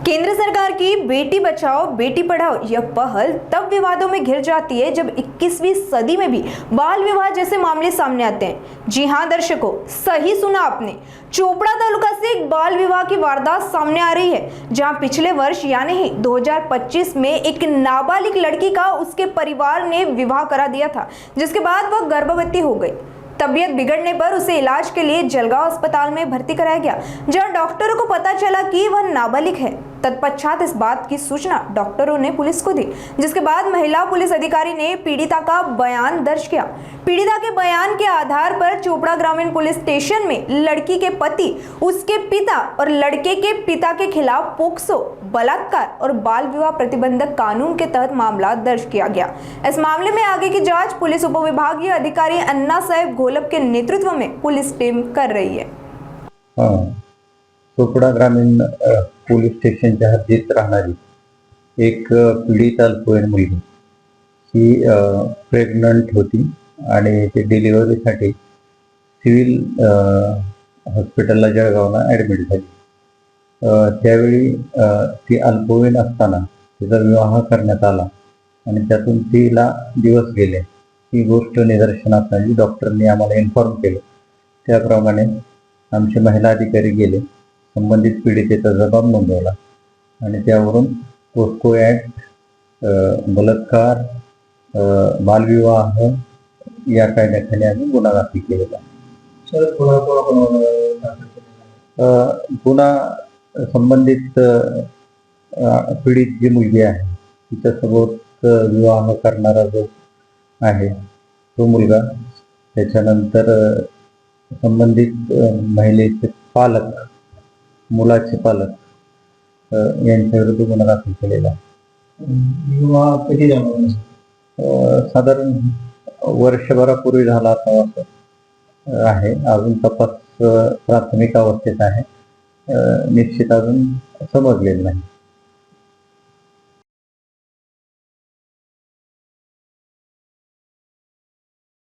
केंद्र सरकार की बेटी बचाओ बेटी पढ़ाओ यह पहल तब विवादों में घिर जाती है जब 21वीं सदी में भी बाल विवाह जैसे मामले सामने आते हैं। जी हां दर्शकों, सही सुना आपने। चोपड़ा तालुका से एक बाल विवाह की वारदात सामने आ रही है, जहां पिछले वर्ष यानी ही 2025 में एक नाबालिग लड़की का उसके परिवार ने विवाह करा दिया था, जिसके बाद वह गर्भवती हो गई। तबीयत बिगड़ने पर उसे इलाज के लिए जलगांव अस्पताल में भर्ती कराया गया, जहां डॉक्टरों को पता चला कि वह नाबालिग है। तत्पश्चात इस बात की सूचना डॉक्टरों ने पुलिस को दी, जिसके बाद महिला पुलिस अधिकारी ने पीड़िता का बयान दर्ज किया। पीड़िता के बयान के आधार पर चोपड़ा ग्रामीण पुलिस स्टेशन में लड़की के पति, उसके पिता और लड़के के पिता के खिलाफ पोक्सो, बलात्कार और बाल विवाह प्रतिबंधक कानून के तहत मामला दर्ज किया गया। इस मामले में आगे की जांच पुलिस उपविभागीय अधिकारी अन्ना साहेब घोलप के नेतृत्व में पुलिस टीम कर रही है। चोपड़ा ग्रामीण पोलीस स्टेशनच्या हद्दीत राहणारी एक पीडित अल्पवयीन मुलगी ही प्रेग्नंट होती आणि ते डिलिव्हरीसाठी सिव्हिल हॉस्पिटलला जळगावला ॲडमिट झाली। त्यावेळी ती अल्पवयीन असताना तिचा विवाह करण्यात आला आणि त्यातून तिला दिवस गेले। ही गोष्ट निदर्शनास आली। डॉक्टरनी आम्हाला इन्फॉर्म केलं, त्याप्रमाणे आमचे महिला अधिकारी गेले, संबंधित पीडितेचा जबाब नोंदवला आणि त्यावरून पोस्को ॲक्ट, बलात्कार, बालविवाह या कायद्याखाली आम्ही गुन्हा दाखल केलेला। गुन्हा संबंधित पीडित जी मुलगी आहे तिच्यासोबत विवाह करणारा जो आहे तो मुलगा, त्याच्यानंतर संबंधित महिलेचे पालक, मुलाचे पालक यांच्याविरुद्ध गुन्हा दाखल केलेला आहे। विवाह कधी झाला? साधारण वर्षभरापूर्वी झाला असावा आहे। अजून तपास प्राथमिक अवस्थेत आहे, निश्चित अजून समजलेलं नाही।